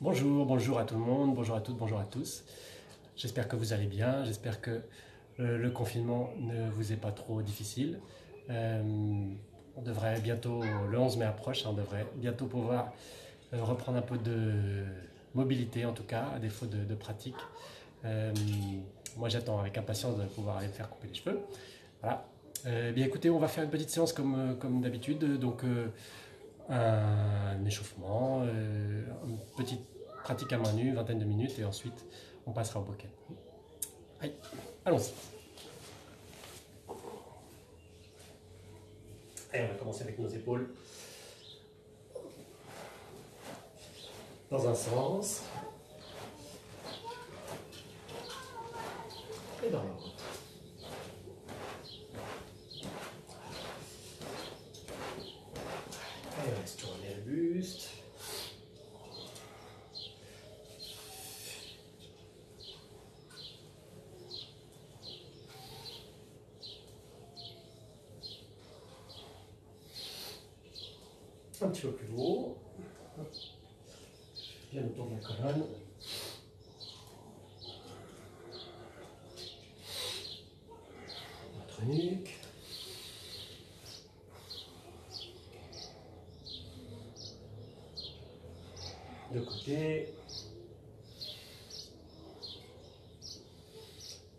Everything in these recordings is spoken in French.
Bonjour, bonjour à tout le monde, bonjour à toutes, bonjour à tous. J'espère que vous allez bien, j'espère que le confinement ne vous est pas trop difficile. Euh, on devrait bientôt, le 11 mai approche, on devrait bientôt pouvoir reprendre un peu de mobilité en tout cas, à défaut de pratique. Euh, Moi j'attends avec impatience de pouvoir aller me faire couper les cheveux. Voilà. Bien écoutez, on va faire une petite séance comme d'habitude. Donc un échauffement, une petite pratique à main nue, vingtaine de minutes, et ensuite on passera au bokeh. Allez, allons-y. Allez, on va commencer avec nos épaules dans un sens et dans l'autre. Allez, on laisse tourner le buste. Un petit peu plus haut, bien autour de la colonne. Notre nuque. De côté.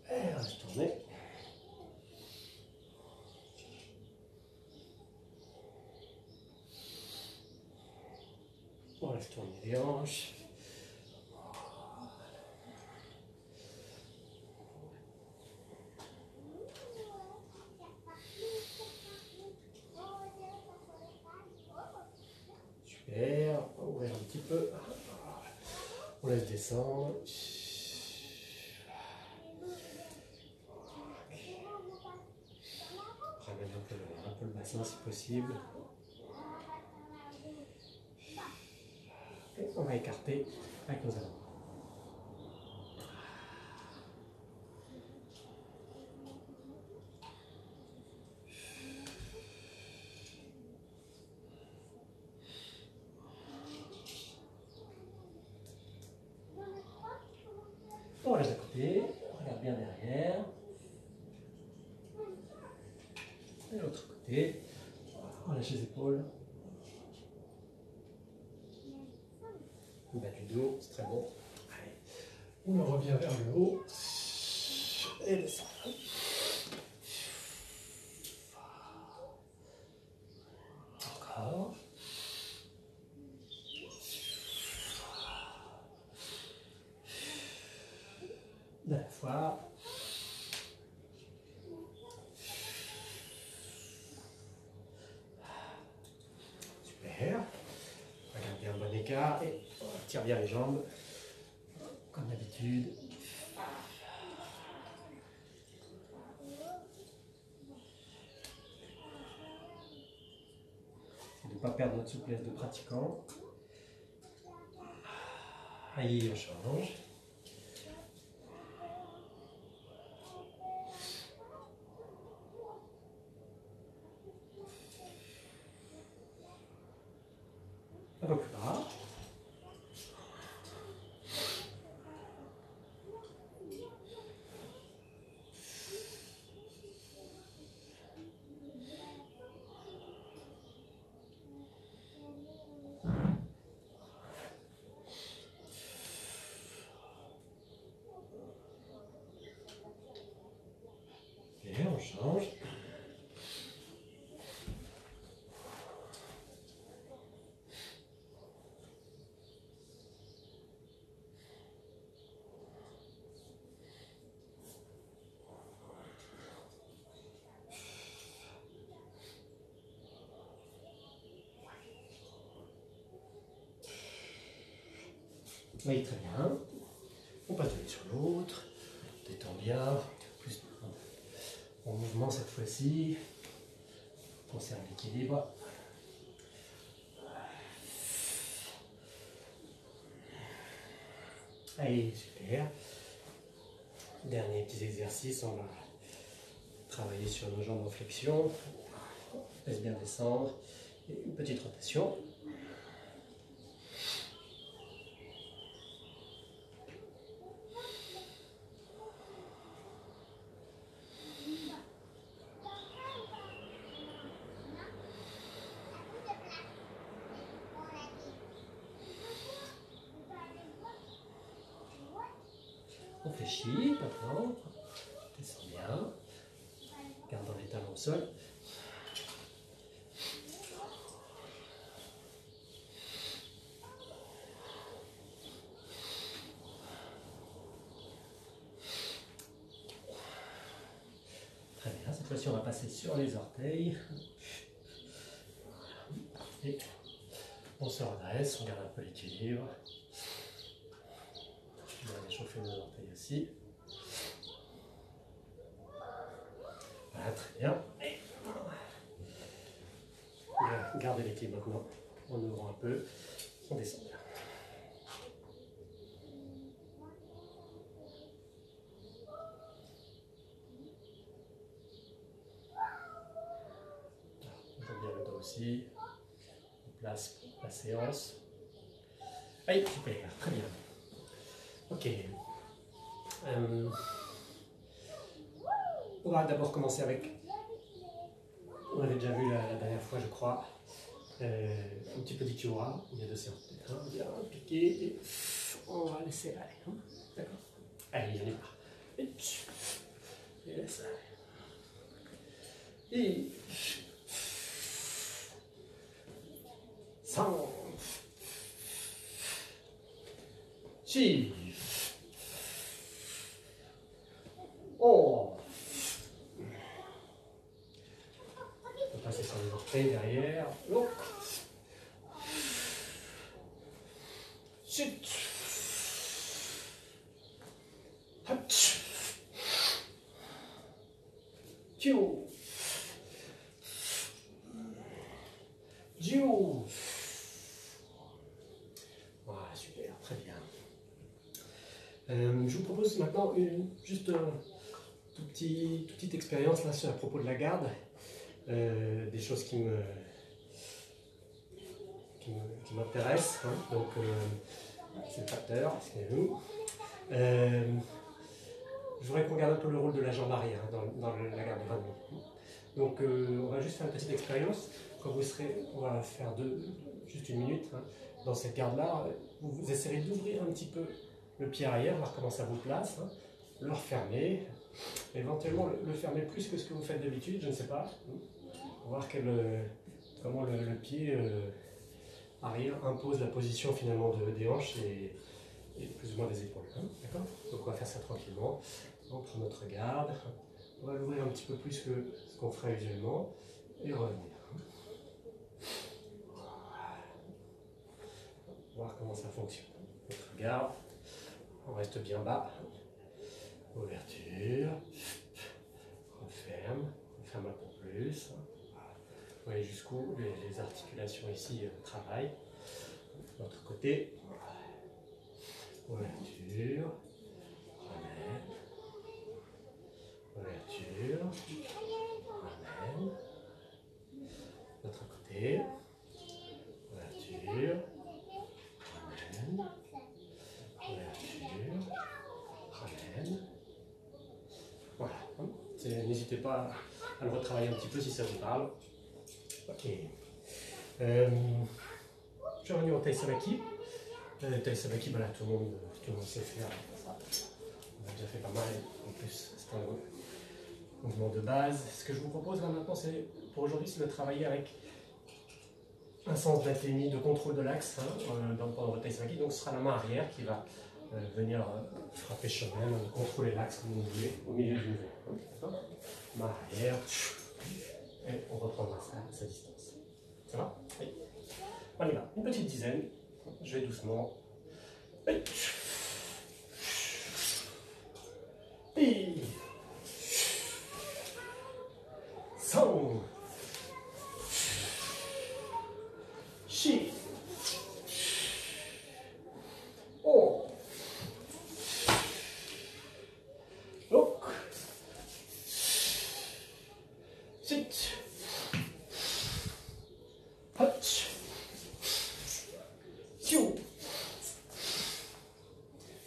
Et on laisse tourner. On laisse tourner les hanches. Super, on va ouvrir un petit peu. On laisse descendre. Ramène un peu le bassin si possible. Et on va écarter avec nos avant. On reste à côté, on regarde bien derrière. Et l'autre côté, on lâche les épaules. Le bas du dos, c'est très bon. Allez. On revient vers le haut. Et descend. Encore. De la fois. Super. Regarde bien le bon écart et on tire bien les jambes. Comme d'habitude. De ne pas perdre notre souplesse de pratiquant. Allez, on change. Un peu plus bas. Et on change. Oui, très bien. On passe de l'une sur l'autre. Détend bien. Plus en mouvement cette fois-ci. Conserve l'équilibre. Allez, super. Dernier petit exercice, on va travailler sur nos jambes en flexion. Laisse bien descendre. Et une petite rotation. On fléchit, maintenant. Descend bien. Gardant les talons au sol. Très bien, cette fois-ci on va passer sur les orteils. Et on se redresse, on garde un peu l'équilibre. On va réchauffer nos orteils aussi. Voilà, très bien. Et gardez l'équilibre maintenant. On ouvre un peu, on descend bien. On joue bien le dos aussi. On place la séance. Allez, super, très bien. Ok. On va d'abord commencer avec, on avait déjà vu la dernière fois je crois, un petit peu d'Ikiura, il y a 2 séances. Bien piquer et on va laisser aller. Hein. D'accord. Allez, on y va. Et laisse aller. Et 5, 6, 11. On peut passer sur les orteils derrière. Look. 7. 8. 9. 10. Voilà, super, très bien. Je vous propose maintenant juste toute petite expérience là, à propos de la garde. Des choses qui m'intéressent. Hein. Donc, c'est le facteur, excusez-nous. Je voudrais qu'on regarde un peu le rôle de la jambe arrière hein, dans la garde de 20 minutes. Donc, on va juste faire une petite expérience. Quand vous serez, on va faire juste 1 minute. Hein. Dans cette garde-là, vous essaierez d'ouvrir un petit peu le pied arrière, voir comment ça vous place. Hein. Le refermer. Éventuellement, le fermer plus que ce que vous faites d'habitude, je ne sais pas. Voir comment le pied arrière impose la position finalement des hanches et plus ou moins des épaules. Hein, d'accord. Donc on va faire ça tranquillement. On prend notre garde. On va l'ouvrir un petit peu plus que ce qu'on ferait usuellement et revenir. Voir comment ça fonctionne. Notre garde. On reste bien bas. Ouverture. Referme. Referme un peu plus. Vous voyez jusqu'où les articulations ici travaillent. De l'autre côté. Ouverture. Ramène. Ouverture. Ramène. De l'autre côté. Ouverture. Ramène. Ouverture. Ramène. Voilà. N'hésitez pas à le retravailler un petit peu si ça vous parle. Ok. Je vais revenir au Taisabaki. Taisabaki, voilà, tout le monde sait faire. On a déjà fait pas mal. En plus, c'est un mouvement de base. Ce que je vous propose là maintenant, pour aujourd'hui, c'est de travailler avec un sens d'athénie, de contrôle de l'axe hein, pendant votre Taisabaki. Donc, ce sera la main arrière qui va venir frapper shomen, contrôler l'axe comme vous voulez, au milieu du mouvement. Hein, main arrière. Et on reprendra ça à sa distance. Ça va? Oui. On y va. Une petite dizaine. Je vais doucement. Et 5, 6, 5, 6, 7, 8, 9,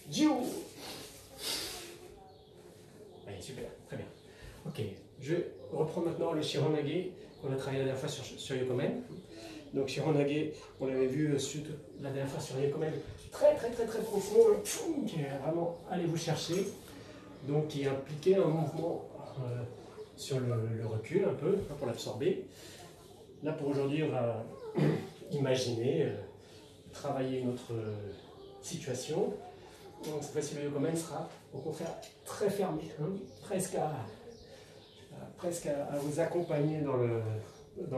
10. Allez, super, très bien. Ok, je reprends maintenant le Shiranage qu'on a travaillé la dernière fois sur Yokomen. Donc Shironage, on l'avait vu la dernière fois sur Ryokomen, très profond, qui est vraiment allez vous chercher, donc qui impliquait un mouvement sur le recul un peu, pour l'absorber. Là pour aujourd'hui on va imaginer, travailler une autre situation. Donc cette fois-ci le Ryokomen sera au contraire très fermé, hein, presque à vous accompagner dans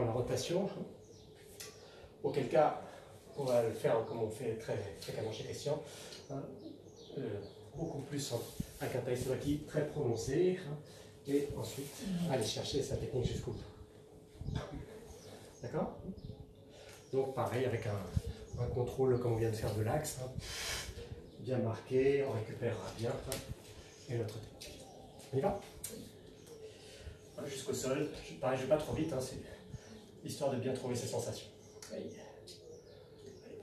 la rotation. Auquel cas, on va le faire comme on fait très fréquemment chez Christian, hein, beaucoup plus avec un Tai Sowaki très prononcé, hein, et ensuite aller chercher sa technique jusqu'au bout. D'accord? Donc pareil avec un contrôle comme on vient de faire de l'axe, hein, bien marqué, on récupérera bien, hein, et l'autre côté. On y va? Jusqu'au sol, pareil je ne vais pas trop vite, hein, c'est histoire de bien trouver ses sensations. Allez.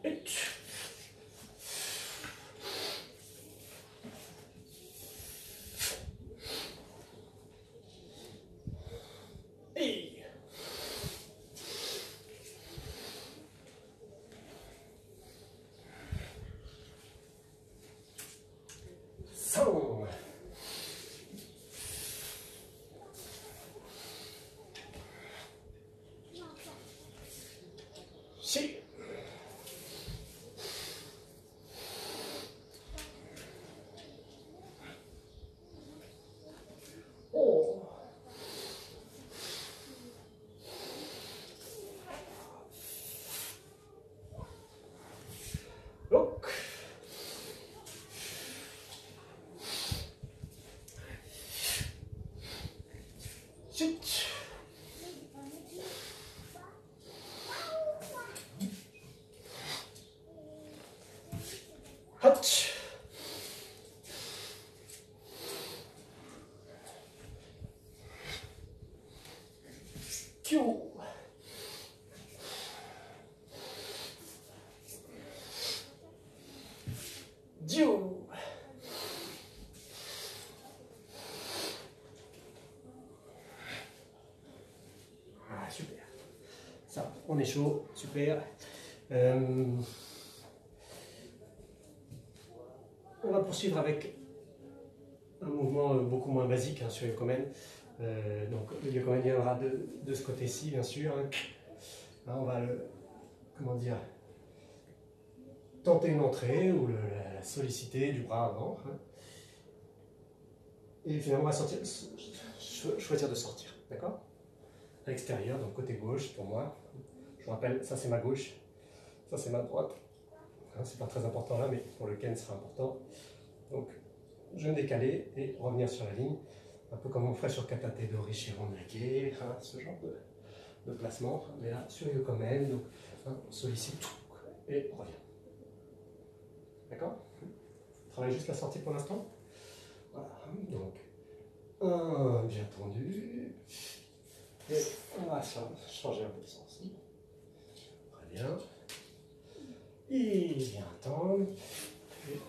Et Hutch. Q. Dieu. Ah, super. Ça, on est chaud, super. On va poursuivre avec un mouvement beaucoup moins basique, hein, sur Ryokomen. Donc le Ryokomen viendra de ce côté-ci, bien sûr. Hein. Là, on va tenter une entrée ou la solliciter du bras avant. Hein. Et finalement, on va choisir de sortir, d'accord? À l'extérieur, donc côté gauche pour moi. Je vous rappelle, ça c'est ma gauche, ça c'est ma droite. Hein, c'est pas très important là, mais pour le Ken, ce sera important. Donc, je vais me décaler et revenir sur la ligne, un peu comme on ferait sur Katate Dori Shironage, hein, ce genre de placement. Mais là, sur Ryokomen, donc hein, on sollicite tout et on revient. D'accord? On travaille juste la sortie pour l'instant. Voilà, donc un bien tendu. Et on va changer un peu de sens. Très bien. Et bien tendre. Et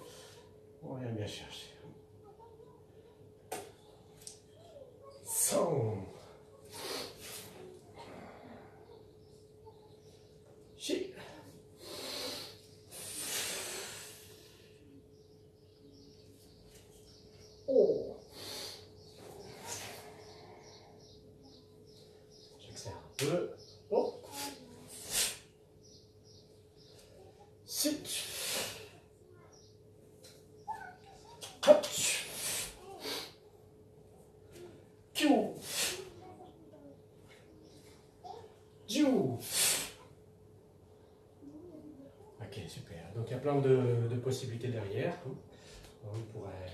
on vient bien chercher. 100. Chi. Oh. J'accélère un peu. Oh. Sit. Hop. Q. Jiu. Ok, super. Donc il y a plein de possibilités derrière. On pourrait,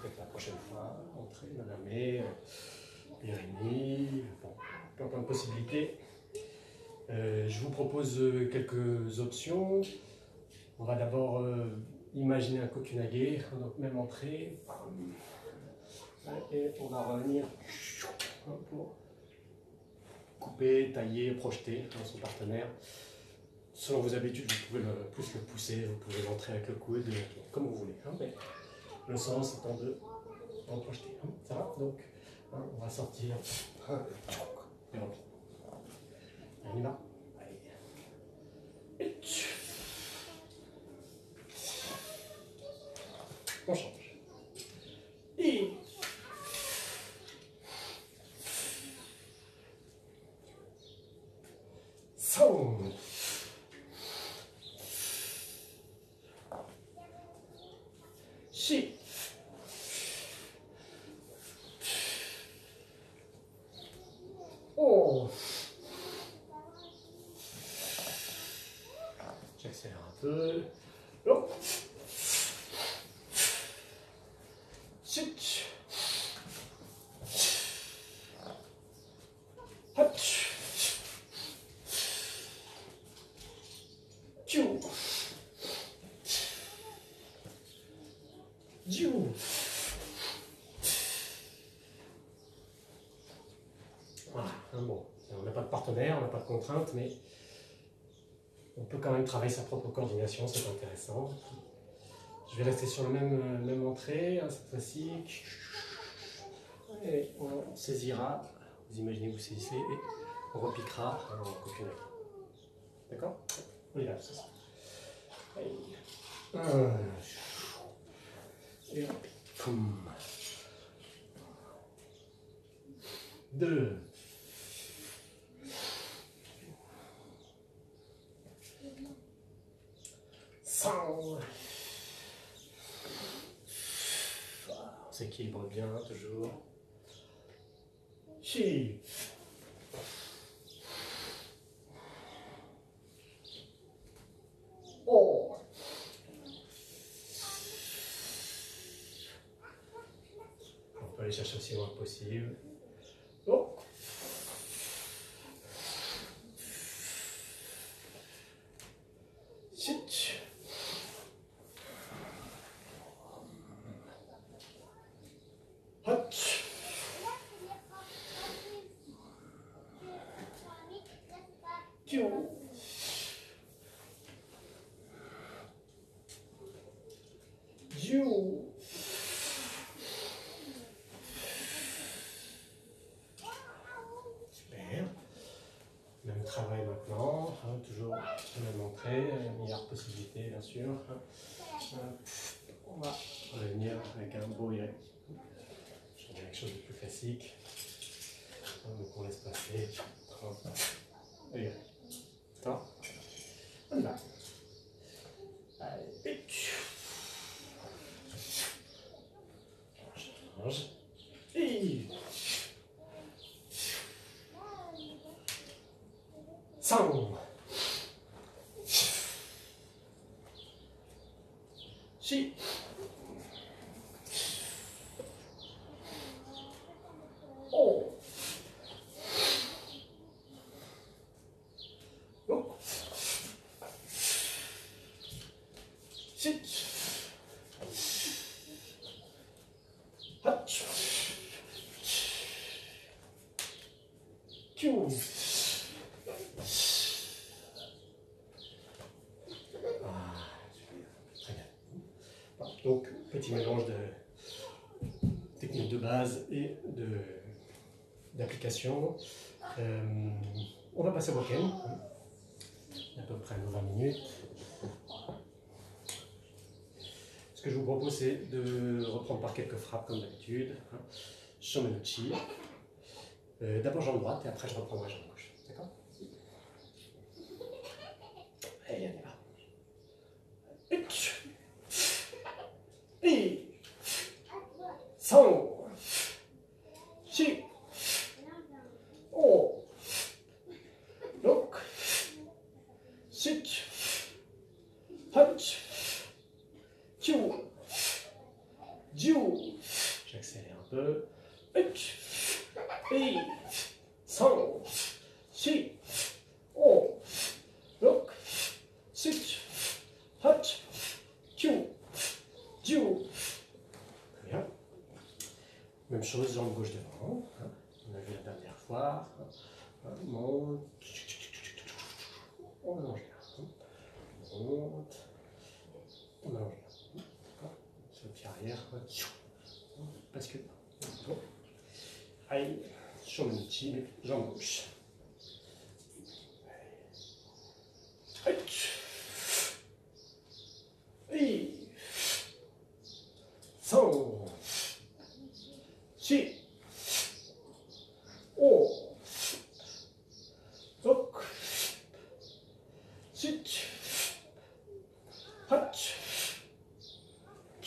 peut-être la prochaine fois, entrer, Naname, Irini, bon, plein de possibilités. Je vous propose quelques options. On va d'abord imaginer un kokunage, donc même entrée. Et on va revenir pour couper, tailler, projeter dans son partenaire. Selon vos habitudes, vous pouvez plus le pousser, vous pouvez l'entrer avec le coude, comme vous voulez. Hein, mais le sens étant de projeter. Hein, ça va? Donc, hein, on va sortir. Et on y va. Allez. On change. Et... Sound. Shi. Oh. J'accélère un peu. Oh. Switch. Hutch. Chou. Jiu. Voilà, bon, on n'a pas de partenaire, on n'a pas de contrainte, mais on peut quand même travailler sa propre coordination, c'est intéressant. Je vais rester sur la même entrée, hein, cette fois-ci. Et on saisira, vous imaginez, vous saisissez, et on repiquera en coquinage. D'accord? On y va, c'est ça. Et on pique. 2. 100. On s'équilibre bien, toujours. Chi. Oh. On peut aller chercher aussi loin que possible. Oh. Chut. Hutch. Jiu. Jiu. Super. Même travail maintenant, hein, toujours la même entrée, meilleure possibilité bien sûr. On va revenir avec un beau iré. Je vais quelque chose de plus classique. Donc on laisse passer. Allez, attends. On y va. Allez. Change. Et 100. Chi. Oh. Oh. Chut. Hutch. Chou. Très bien. Donc, petit mélange de techniques de base et d'application. On va passer au week-end. À peu près 20 minutes. Ce que je vous propose, c'est de reprendre par quelques frappes comme d'habitude. Shomenuchi. D'abord jambe droite et après je reprendrai jambe gauche. D'accord? Allez, on y va. Et 100. Chi. Oh. Donc. Chut. Hutch. Chou. Jiu. J'accélère un peu. Hutch. Et 100. Chi. Oh. Donc. Chut. Hutch. Chou. Jiu. Très bien. Même chose, jambe gauche devant. On a vu la dernière fois. Monte. On allonge là. Monte. On allonge là. Sur le pied arrière. Bascule. Aïe. Shomenuchi. Jambe gauche. Et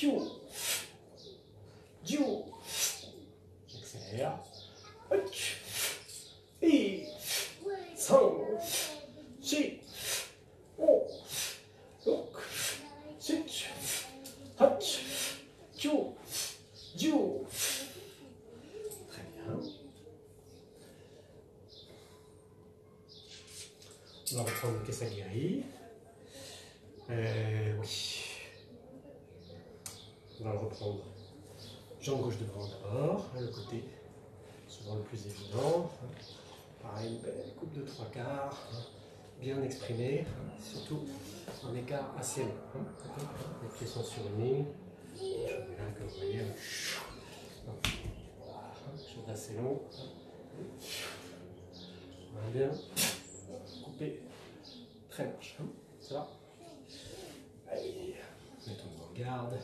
Jiu. Jiu. J'accélère. Et 5, 6, 5, 6, 8, 9, 10. Très bien. On va reprendre le Kesagiri. Oui. On va le reprendre. Jambe gauche devant d'abord, le côté souvent le plus évident. Pareil, une belle coupe de 3/4, bien exprimée, surtout un écart assez long. Les pieds sont sur une ligne. Là, comme vous voyez, voilà, chose assez long. On va bien couper très large. Ça va? Allez, mettons-nous en garde.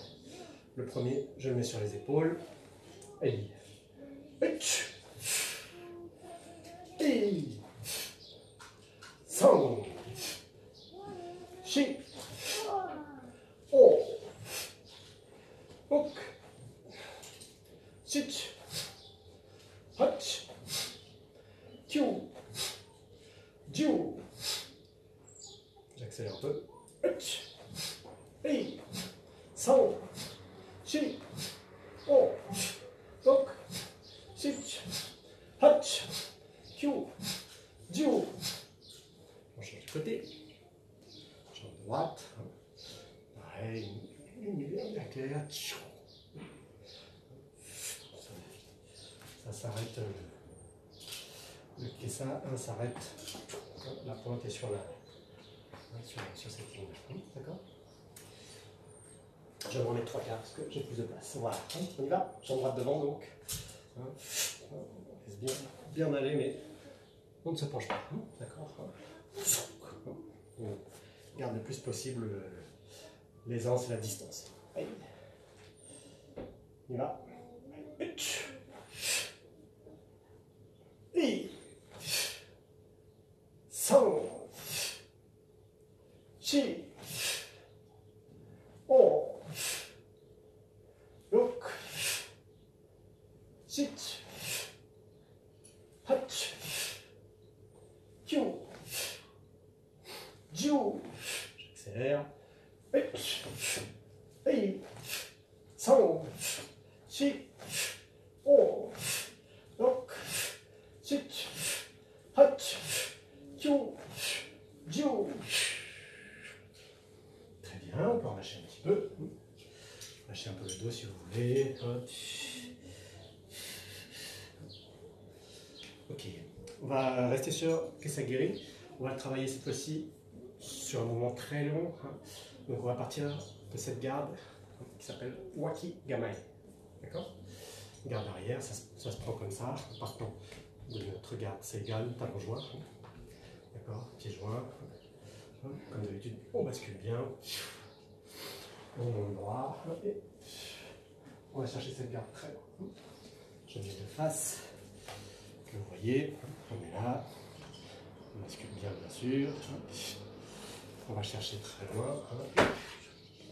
Le premier, je le mets sur les épaules. Et 5, 6, 5, 6, 8, 9, 10. J'accélère un peu. 5, 6, 5, 6, 8, 9, 10. On change de côté. Jambe droite. Pareil, une lumière bien claire. Ça s'arrête. Le kessa s'arrête. La pointe est sur sur cette ligne. D'accord? Je vais me remettre 3/4 parce que j'ai plus de place. Voilà, on y va. Jambe droite devant donc. On laisse bien aller, mais on ne se penche pas. D'accord? On garde le plus possible l'aisance et la distance. Allez. On y va. Et 5, 6, 5, 6, 8, 9, 10. J'accélère. 5, 6, 5, 6, 8, 9, 10. Très bien, on peut relâcher un petit peu. Lâchez un peu le dos si vous voulez. Ok, on va rester sur Kesagiri. On va travailler cette fois-ci sur un mouvement très long. Donc on va partir de cette garde qui s'appelle Waki Gamai. D'accord? Garde arrière, ça se prend comme ça. Partant de notre garde, c'est égal, talon joint. D'accord? Pieds joints. Comme d'habitude, on bascule bien. On monte droit. Et on va chercher cette garde très loin. Je mets de face. Que vous voyez, on est là. On bascule bien, bien sûr. On va chercher très loin.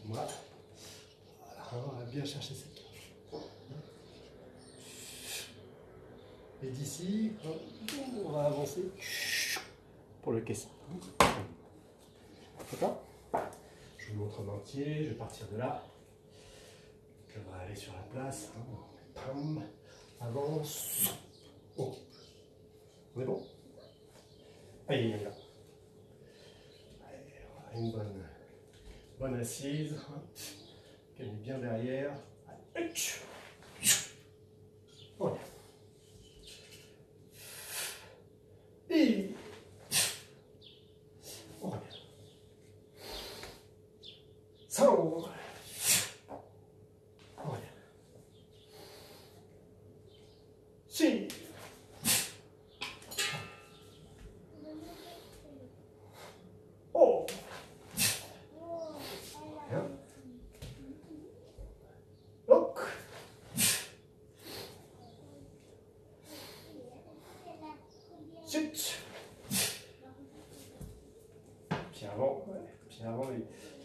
Voilà. On va bien chercher cette garde. Et d'ici, on va avancer pour le caisson. D'accord? Je vous montre en entier, je vais partir de là. Je vais aller sur la place. Pam, avance. Oh. On est bon? Allez, là. Allez, une bonne assise. Qu'elle est bien derrière. Voilà. Et on revient. Ça, on revient. Si. Oh. Bien. Donc. Chut. Pied avant, ouais. Pied avant,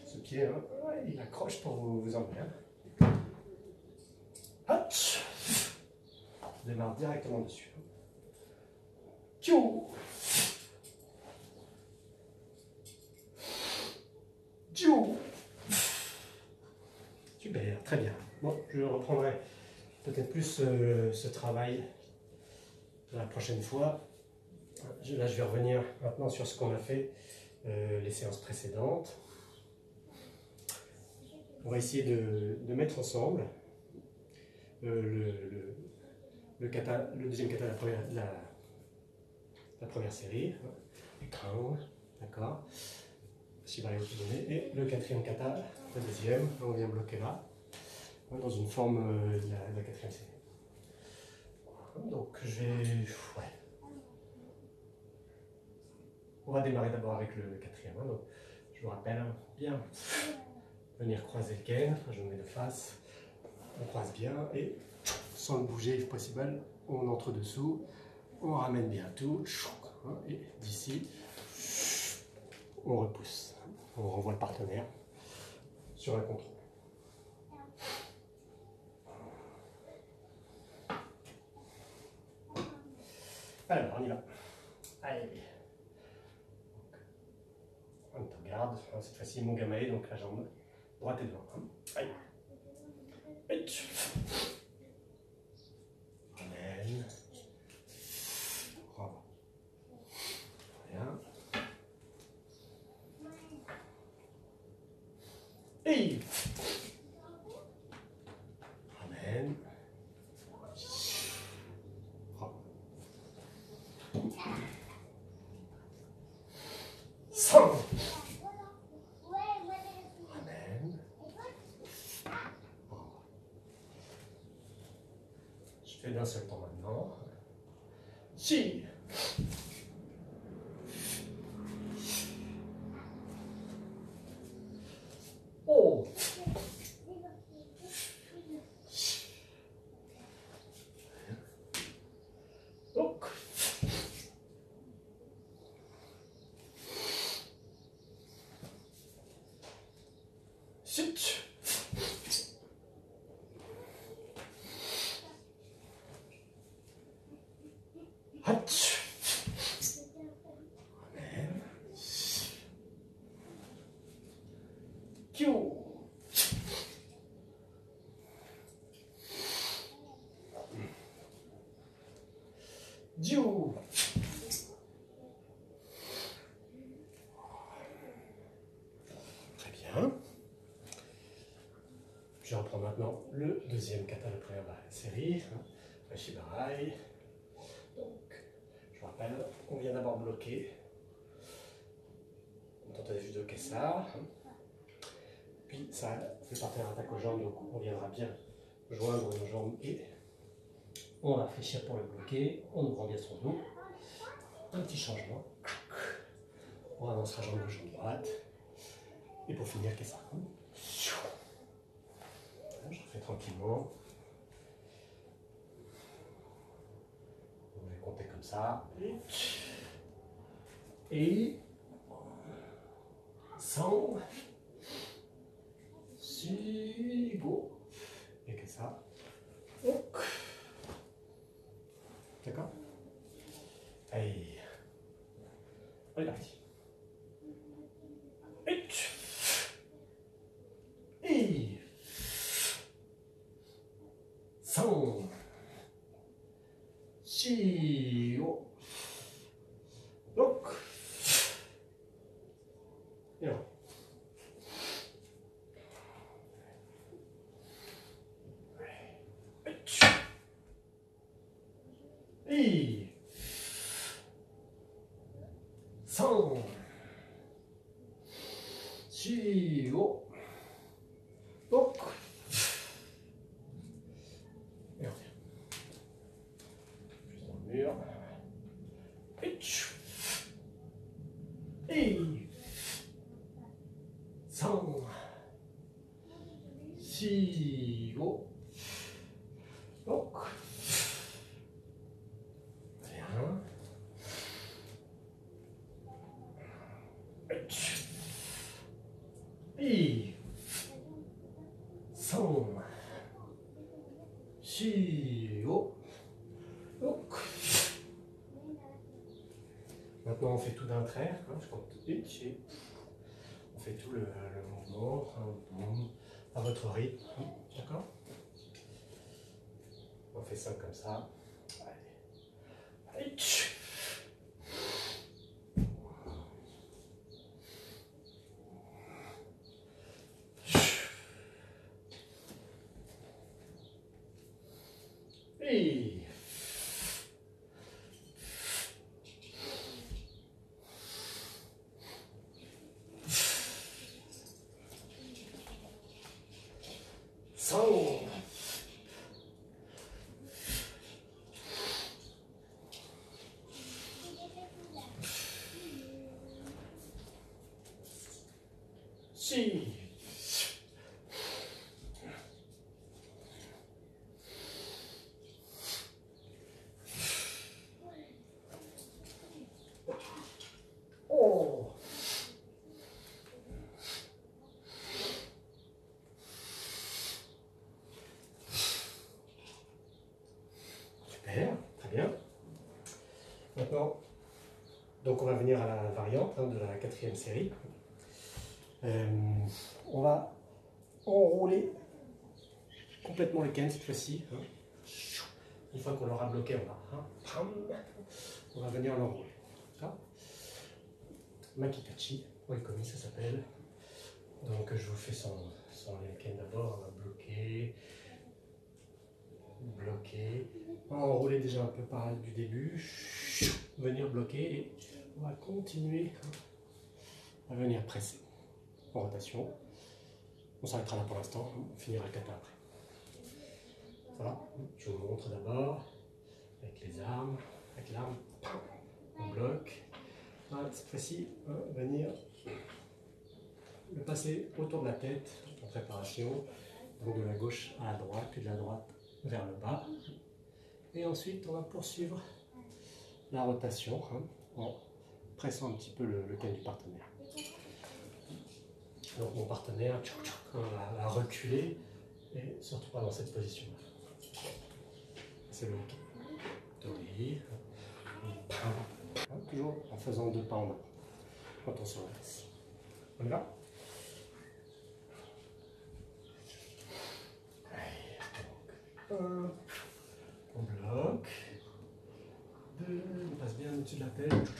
ce pied, hein, ouais, il accroche pour vous emmener. Hein. Hatch. On démarre directement dessus. Tchou. Tchou. Super, très bien. Bon, je reprendrai peut-être plus ce travail la prochaine fois. Là, je vais revenir maintenant sur ce qu'on a fait les séances précédentes. On va essayer de mettre ensemble le deuxième kata, la première série, les crânes, d'accord, Shibari Otudone, et le quatrième kata, la deuxième, on vient bloquer là, dans une forme de la quatrième série. Donc je vais... Ouais. On va démarrer d'abord avec le quatrième. Donc, je vous rappelle, bien venir croiser le gain, je me mets de face, on croise bien et sans le bouger if possible, on entre dessous, on ramène bien tout, et d'ici, on repousse, on renvoie le partenaire sur un contrôle. Alors, on y va. Allez. On te regarde, cette fois-ci mon gamae, donc la jambe droite et devant. Allez. Amen. Bravo. Bien. Et amen. Bravo. 100. Amen. Je fais d'un seul temps maintenant. Si. Oh. Donc. Sit. Hatch. Amen. Q. Dieu. Très bien. Je reprends maintenant le deuxième kata, la première série, Shibarai. Donc, je vous rappelle, on vient d'abord bloquer. On tente juste de bloquer ça. Puis ça, le partenaire attaque aux jambes, donc on viendra bien joindre nos jambes et on va fléchir pour le bloquer. On ouvre bien son dos. Un petit changement. On avancera jambe gauche, jambe droite. Et pour finir, qu'est-ce que ça? Je refais tranquillement. On va compter comme ça. Et 100. Si, go. Et que ça. D'accord? Allez. On est parti. Et 100. Si, go. Donc. Et on. Et 100. Si, go. Donc. Et on revient. Juste dans le mur. Et 100. Si, go. Donc. Bien. Et 100. Si, oh. Oh. Maintenant, on fait tout d'un trait. Hein, je compte une, on fait tout le mouvement à votre rythme. D'accord? On fait ça comme ça. Allez. Allez. Et... Si. Oh. Super, très bien. Maintenant, donc on va venir à la variante de la 4e série. On va enrouler complètement le ken cette fois-ci. Une fois qu'on l'aura bloqué, on va venir l'enrouler. Makikachi, oikomi ça s'appelle. Donc je vous fais son ken d'abord, on va bloquer, on va enrouler déjà un peu pareil du début, venir bloquer et on va continuer à venir presser en rotation. On s'arrêtera là pour l'instant, on finira le kata après. Voilà, je vous montre d'abord avec les armes, avec l'arme, on bloque. Voilà, cette fois-ci, on va venir le passer autour de la tête en préparation, donc de la gauche à la droite, puis de la droite vers le bas. Et ensuite, on va poursuivre la rotation en pressant un petit peu le ken du partenaire. Donc mon partenaire va reculer et surtout pas dans cette position-là. C'est le tori. Toujours en faisant 2 pas en avant quand on se redresse. On y va? Un, on bloque. 2, on passe bien au-dessus de la tête.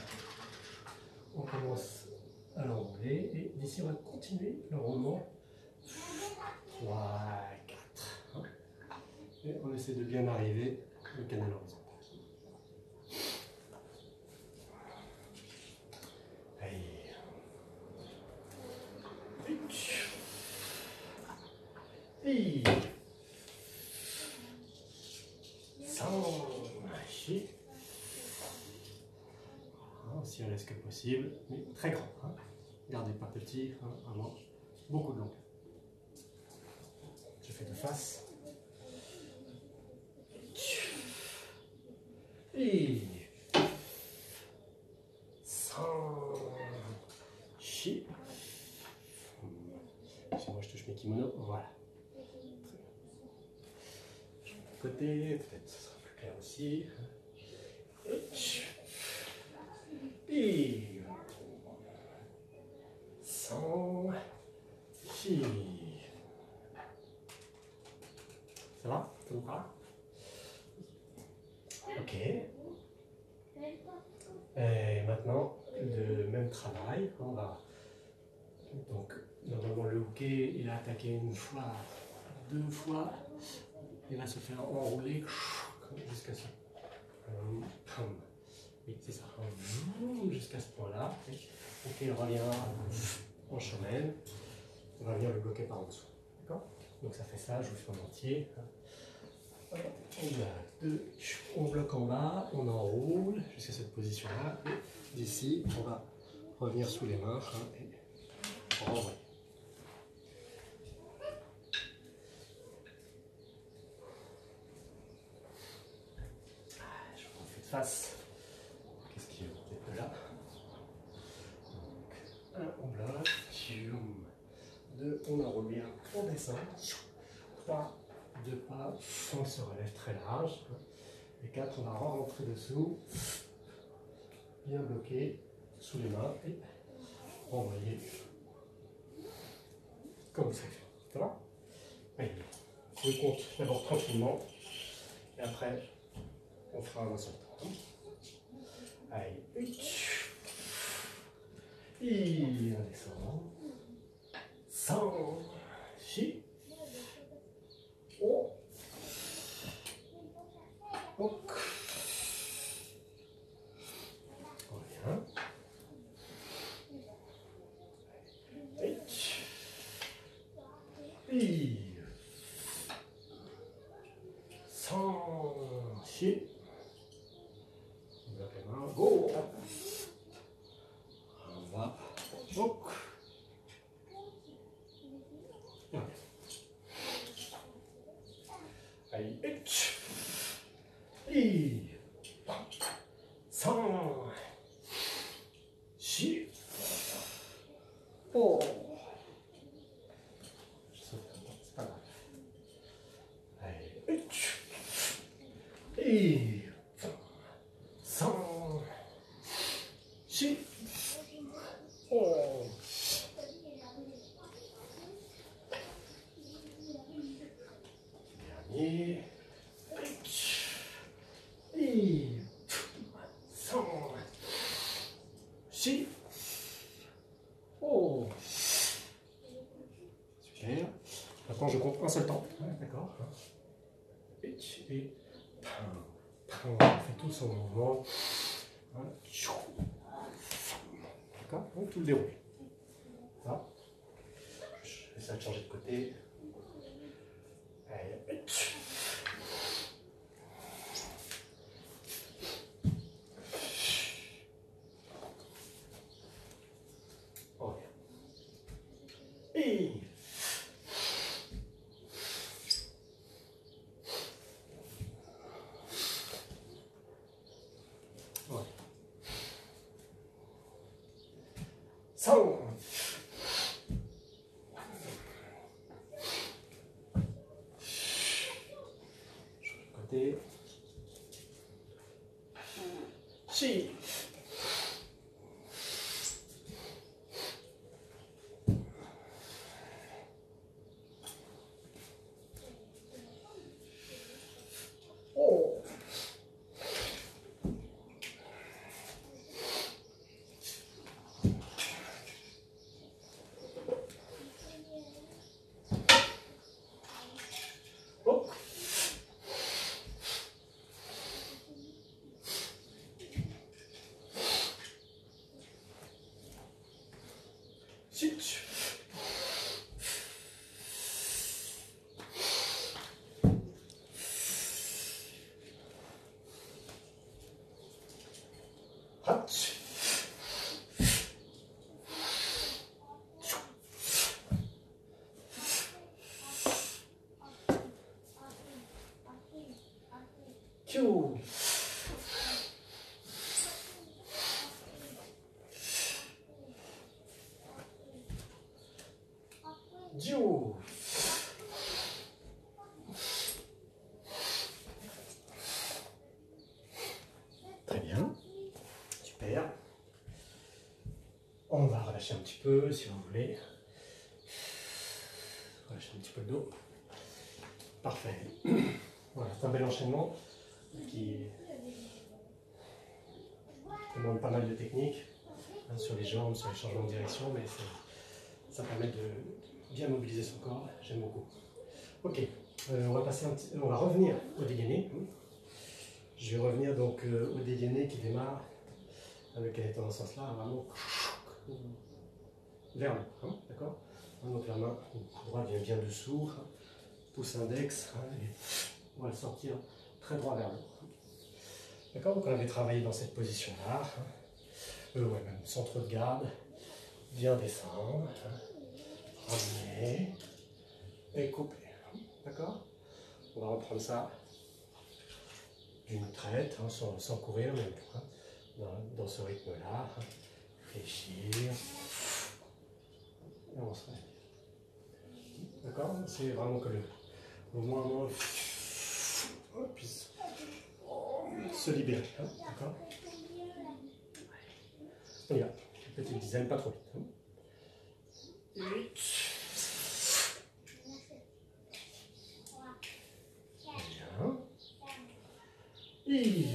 On commence à l'enrouler et d'ici on va continuer le roulement. 3, 4. Et on essaie de bien arriver au canal horizontal. Et aussi à l'aise que possible, mais très grand. Gardez pas petit, vraiment beaucoup de longueur. Je fais de face. Et si moi je touche mes kimonos, voilà. Côté, peut-être ce sera plus clair aussi. Et 100 chi. Ça va? Ça vous parle? Ok. Et maintenant, le même travail, on va donc normalement le hooké, il a attaqué 1 fois, 2 fois. Il va se faire enrouler jusqu'à ça. Oui, c'est ça. Jusqu'à ce point-là. Ok, il revient en shomen. On va venir le bloquer par en dessous. D'accord? Donc ça fait ça, je vous fais en entier. On bloque en bas, on enroule jusqu'à cette position-là. Et d'ici, on va revenir sous les mains et renvoyer. Face. Qu'est-ce qui est peut-être là? Donc, 1, on bloque. 2, on enroule bien, on descend. 3, 2 pas, on se relève très large. Et 4, on va rentrer dessous, bien bloqué sous les mains et renvoyer comme ça. Ça va? Allez, je compte d'abord tranquillement et après on fera un seul temps. Allez, et on descend. 100, 6, oh, ok. Bien. Et 100, 6. Go. On va. Ok. Allez, et 100, 6, oh. Je saute un peu, c'est pas grave. Allez, et 100, 6, oh. Dernier. Et 100, 6, oh. Super. Maintenant je compte un seul temps. Ouais, d'accord. Et on fait tout son mouvement. D'accord. Donc tout le déroulé. Ça. Je vais essayer de changer de côté. Allez. Et ouais. 100. Côté. 6. Oh. Oh. Chut. Hop. Q. Dieu. Très bien. Super. On va relâcher un petit peu si vous voulez. Relâcher un petit peu le dos. Parfait. Voilà, c'est un bel enchaînement qui demande pas mal de technique hein, sur les jambes, sur les changements de direction, mais ça permet de bien mobiliser son corps. J'aime beaucoup. Ok, on va revenir au dégainer. Je vais revenir donc au dégainer qui démarre avec elle est dans ce sens-là, vraiment vers le haut, hein, d'accord. Donc la main droite vient bien dessous, hein, pouce index, hein, et on va le sortir très droit vers le haut. D'accord, donc on avait travaillé dans cette position-là, hein, ouais, même sans trop de garde, bien descendre, hein, ramener et couper. D'accord. On va reprendre ça d'une traite, hein, sans courir, mais hein, dans ce rythme-là. Hein, réfléchir. Et on se relève. D'accord. C'est vraiment que au moins puisse se libérer. Hein, d'accord? On y va. Petite dizaine, pas trop vite. Hein. 8. Bien. Et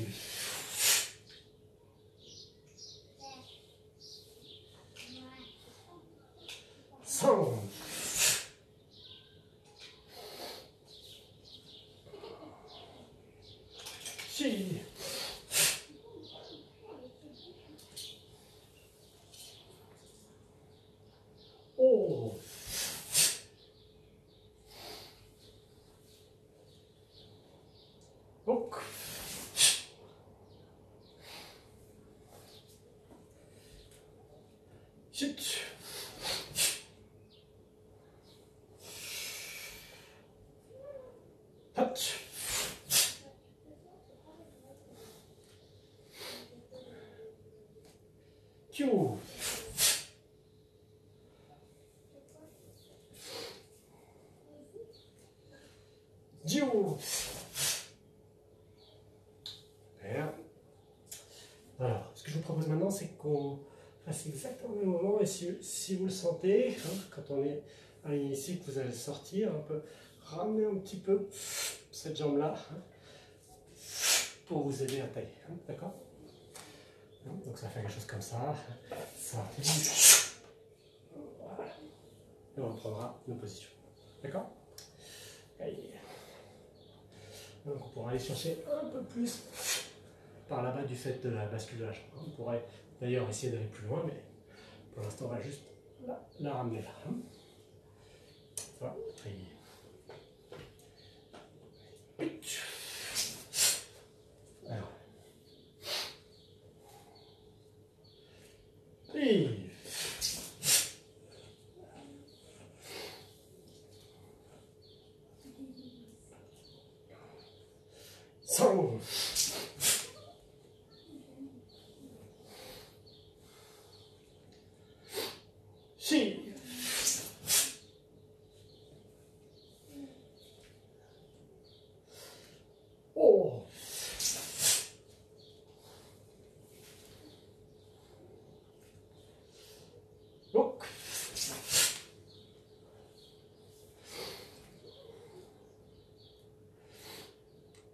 100. Si. Oh. Donc. Chut. Hutch. Q. Dio. Super. Alors, ce que je vous propose maintenant, c'est qu'on fasse exactement le même moment. Et si vous le sentez, hein, quand on est aligné ici, que vous allez sortir, on peut ramener un petit peu cette jambe-là hein, pour vous aider à tailler. Hein, d'accord? Donc ça fait quelque chose comme ça. Ça. Voilà. Et on reprendra nos positions. D'accord? Donc on pourra aller chercher un peu plus par là-bas du fait de la bascule de la jambe. On pourrait d'ailleurs essayer d'aller plus loin, mais pour l'instant on va juste la ramener là. Voilà. Alors. Et 100. Si. Oh. Donc.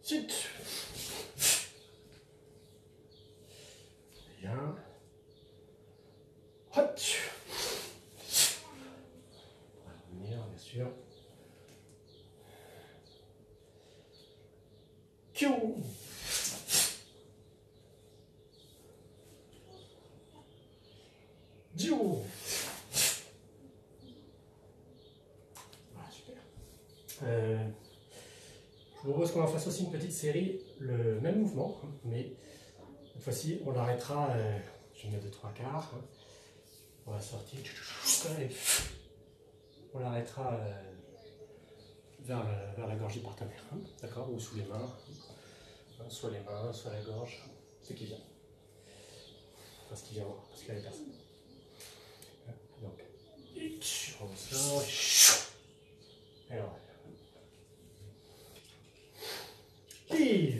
Chut. Bien. Hop. On va revenir, bien sûr. Q. Dio. Voilà, super. Je vous propose qu'on en fasse aussi une petite série, le même mouvement, hein, mais cette fois-ci on l'arrêtera, je vais mettre de 3/4, hein. On va sortir, on l'arrêtera vers la gorge du partenaire, hein, d'accord, ou sous les mains, hein, soit les mains, soit la gorge, ce qui vient. Enfin, ce qui vient voir, parce qu'il y a les personnes. Donc, on sort, et alors, et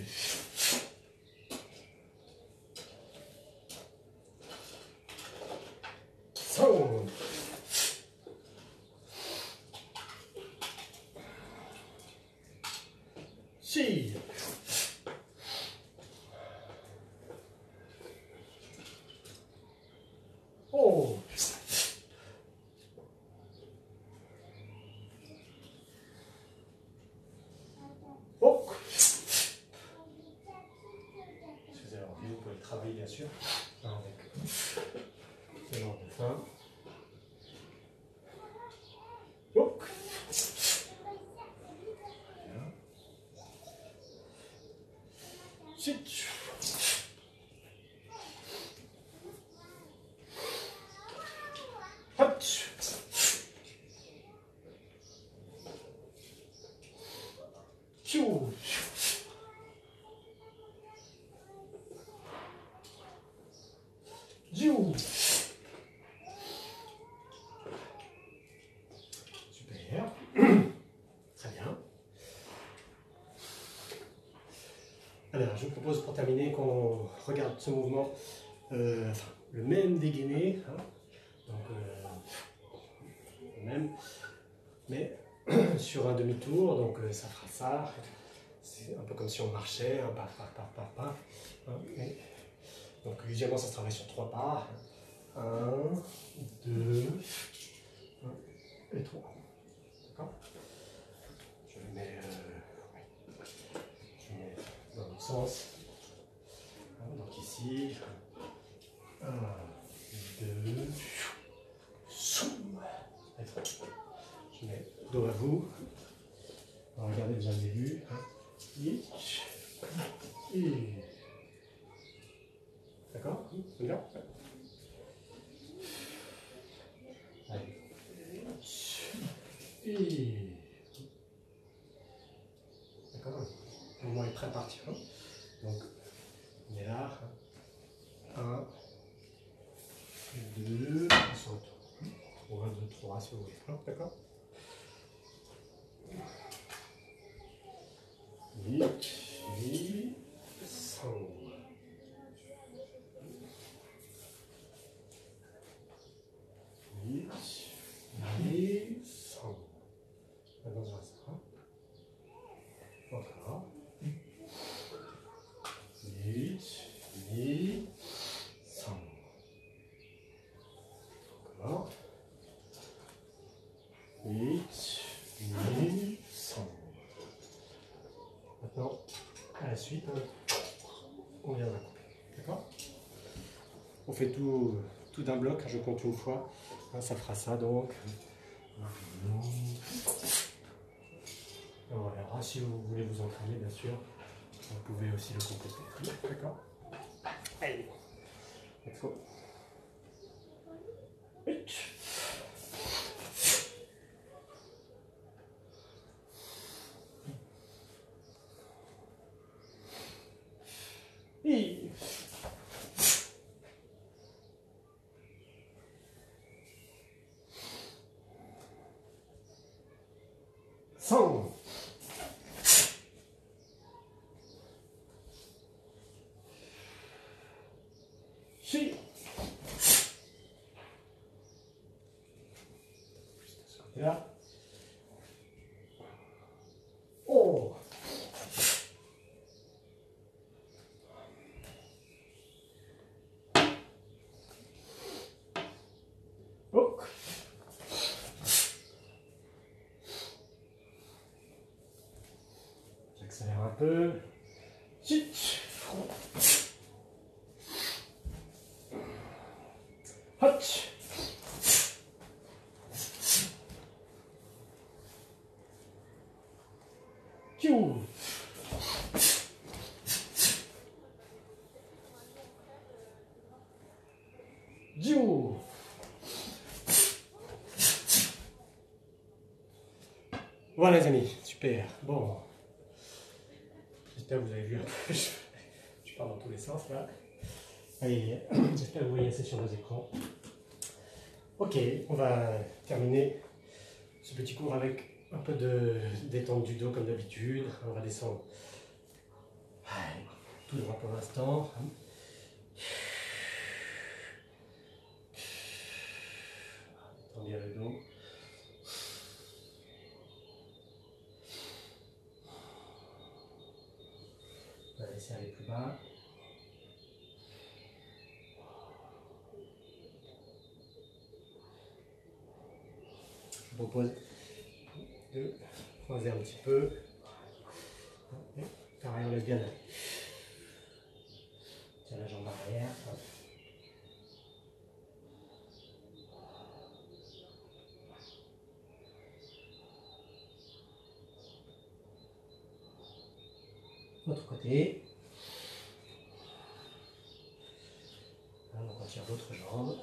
100. Si. Oh. Oh. Si vous avez envie, vous pouvez le travailler bien sûr avec ce genre de fin. Oh. Bien. Chut. Hop. Chou. Jiu. Super. Très bien. bien, je vous propose pour terminer qu'on regarde ce mouvement, enfin, le même dégainé, hein, donc le même, mais sur un demi-tour, donc ça fera ça, c'est un peu comme si on marchait, un pas, pas, hein, donc usuellement ça se travaille sur 3 pas, 1, 2, et 3, d'accord? Je le mets, dans l'autre sens, donc ici, 1, 2, et 3. Je mets dos à vous. Regardez déjà le début. D'accord? C'est bien? Allez. D'accord? Le moment est prêt à partir. Donc, on est là. 1, 2, on se retourne. Ou 1, 2, 3 si vous voulez. D'accord? 8, 100. 8, 100. Maintenant, je reste là. Encore. 8, 100. Encore. 8, 100. Maintenant, à la suite, on viendra couper. D'accord? On fait tout d'un bloc, je compte une fois. Ça fera ça donc. On verra si vous voulez vous entraîner, bien sûr. Vous pouvez aussi le compléter. D'accord? Allez, let's go. Et 100. Si. Et là. Oh. Oh. J'accélère un peu. Chut. Hotch. Tchou. Tchou. Voilà les amis, super. Bon, j'espère que vous avez vu un peu, je pars dans tous les sens là. Allez, j'espère que vous voyez assez sur vos écrans. Ok, on va terminer ce petit cours avec un peu de détente du dos comme d'habitude. On va descendre tout droit pour l'instant. Détends bien le dos. On va laisser aller plus bas. Je vous propose de croiser un petit peu. Pareil, on laisse bien aller. Tiens la jambe arrière. L'autre côté. On retire l'autre jambe.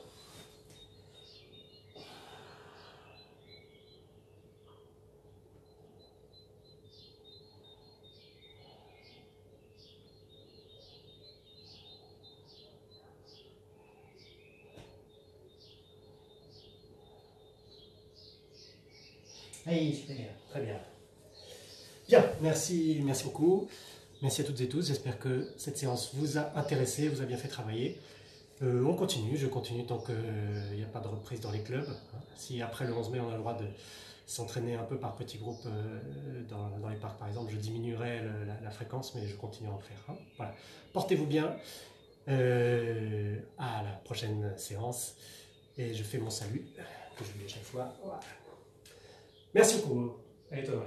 Allez, super, très bien. Bien, merci beaucoup. Merci à toutes et tous, j'espère que cette séance vous a intéressé, vous a bien fait travailler. On continue, je continue tant qu'il n'y a pas de reprise dans les clubs. Si après le 11 mai on a le droit de s'entraîner un peu par petits groupes dans les parcs par exemple, je diminuerai la fréquence, mais je continue à en faire. Voilà. Portez-vous bien, à la prochaine séance, et je fais mon salut, que je dis à chaque fois. Voilà. Merci beaucoup, allez toi,